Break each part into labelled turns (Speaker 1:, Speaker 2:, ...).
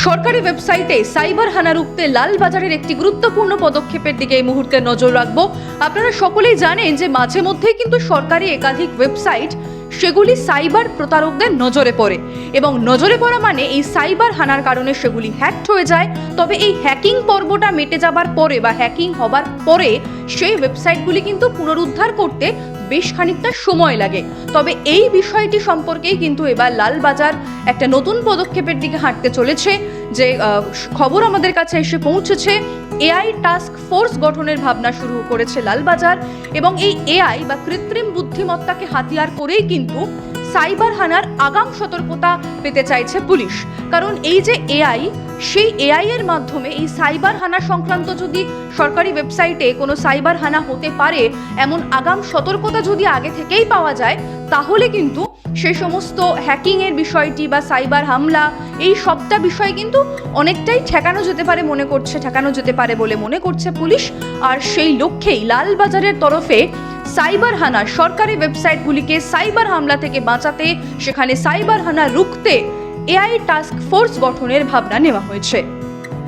Speaker 1: সরকারি ওয়েবসাইটে সাইবার হানা রুখতে লালবাজারের একটি গুরুত্বপূর্ণ পদক্ষেপের দিকে এই মুহূর্তে নজর রাখবো। আপনারা সকলেই জানেন যে মাঝে মধ্যেই কিন্তু সরকারি একাধিক ওয়েবসাইট সেগুলি সাইবার প্রতারকদের নজরে পড়ে এবং নজরে পড়া মানে এই সাইবার হানার কারণে সেগুলি হ্যাকড হয়ে যায়। তবে এই হ্যাকিং পর্বটা মিটে যাবার পরে বা হ্যাকিং হবার পরে সেই ওয়েবসাইটগুলি কিন্তু পুনরুদ্ধার করতে বেশ খানিকটা সময় লাগে। তবে এই বিষয়টি সম্পর্কেই কিন্তু এবার লালবাজার একটা নতুন পদক্ষেপের দিকে হাঁটতে চলেছে। যে খবর আমাদের কাছে এসে পৌঁছেছে, এআই টাস্ক ফোর্স গঠনের ভাবনা শুরু করেছে লালবাজার এবং এই এআই বা কৃত্রিম বুদ্ধিমত্তাকে হাতিয়ার করেই কিন্তু সাইবার হানার আগাম সতর্কতা পেতে চাইছে পুলিশ। কারণ এই যে এআই, সেই এআই এর মাধ্যমে এই সাইবার হানা সংক্রান্ত যদি সরকারি ওয়েবসাইটে কোনো সাইবার হানা হতে পারে এমন আগাম সতর্কতা যদি আগে থেকেই পাওয়া যায়, তাহলে কিন্তু সেই সমস্ত হ্যাকিং এর বিষয়টি বা সাইবার হামলা এই সবটা বিষয় কিন্তু অনেকটাই ঠেকানো যেতে পারে বলে মনে করছে পুলিশ। আর সেই লক্ষ্যেই লালবাজারের তরফে সাইবার হানা সরকারি ওয়েবসাইটগুলিকে সাইবার হামলা থেকে বাঁচাতে, সেখানে সাইবার হানা রুখতে এআই টাস্ক ফোর্স গঠনের ভাবনা নেওয়া হয়েছে।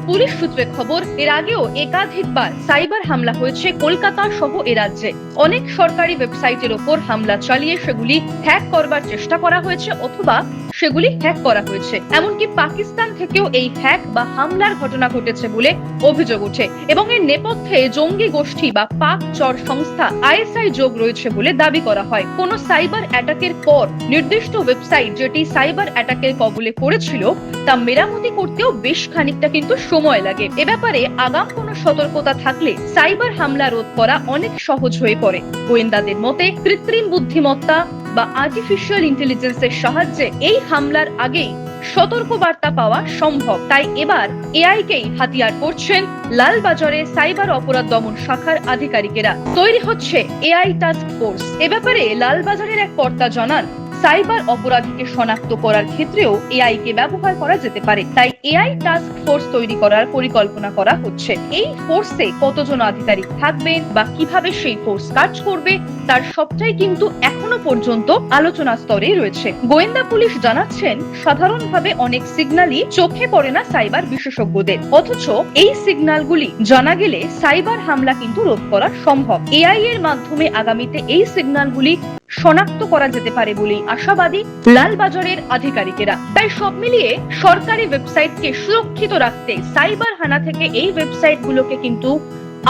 Speaker 1: পুলিশ সূত্রে খবর, এর আগেও একাধিকবার সাইবার হামলা হয়েছে কলকাতা সহ এ রাজ্যে। অনেক সরকারি ওয়েবসাইটের ওপর হামলা চালিয়ে সেগুলি হ্যাক করবার চেষ্টা করা হয়েছে অথবা সেগুলি হ্যাক করা হয়েছে। এমনকি পাকিস্তান থেকেও এই হ্যাক বা হামলার ঘটনা ঘটেছে বলে অভিযোগ ওঠে এবং এর নেপথ্যে জঙ্গি গোষ্ঠী বা পাক চর সংস্থা আইএসআই যোগ রয়েছে বলে দাবি করা হয়। কোন সাইবার অ্যাটাকের পর নির্দিষ্ট ওয়েবসাইট যেটি সাইবার অ্যাটাকের কবলে পড়েছিল তা মেরামতি করতেও বেশ খানিকটা কিন্তু সময় লাগে। এ ব্যাপারে আগাম কোনো সতর্কতা থাকলে সাইবার হামলা রোধ করা অনেক সহজ হয়ে পড়ে। গোয়েন্দাদের মতে কৃত্রিম বুদ্ধিমত্তা বা আর্টিফিশিয়াল ইন্টেলিজেন্সের সাহায্যে এই হামলার আগেই সতর্ক বার্তা পাওয়া সম্ভব। তাই এবার এআই কেই হাতিয়ার করছেন লালবাজারে সাইবার অপরাধ দমন শাখার আধিকারিকেরা। তৈরি হচ্ছে এআই টাস্ক ফোর্স। এ ব্যাপারে লালবাজারের এক কর্তা জানান, সাইবার অপরাধীকে শনাক্ত করার ক্ষেত্রেও এআই কে ব্যবহার করা যেতে পারে। তাই এআই টাস্ক ফোর্স তৈরি করার পরিকল্পনা করা হচ্ছে। এই ফোর্সে কতজন আধিকারিক থাকবেন বা কিভাবে সেই ফোর্স কাজ করবে তার সবটাই কিন্তু এখনো পর্যন্ত আলোচনা স্তরে রয়েছে। গোয়েন্দা পুলিশ জানাচ্ছেন, সাধারণভাবে অনেক সিগন্যালই চোখে পড়ে না সাইবার বিশেষজ্ঞদের, অথচ এই সিগন্যালগুলি জানা গেলে সাইবার হামলা কিন্তু রোধ করা সম্ভব। এআই এর মাধ্যমে আগামীতে এই সিগন্যালগুলি শনাক্ত করা যেতে পারে বলেই আশাবাদী লালবাজারের আধিকারিকেরা। তাই সব মিলিয়ে সরকারি ওয়েবসাইটকে সুরক্ষিত রাখতে, সাইবার হানা থেকে এই ওয়েবসাইটগুলোকে কিন্তু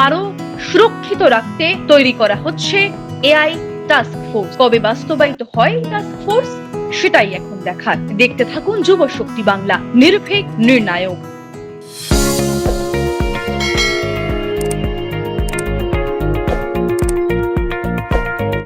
Speaker 1: আরো সুরক্ষিত রাখতে তৈরি করা হচ্ছে এআই টাস্ক ফোর্স। কবে বাস্তবায়িত হয় টাস্ক ফোর্স সেটাই এখন দেখার। দেখতে থাকুন যুব শক্তি বাংলা, নির্ভীক নির্ণায়ক।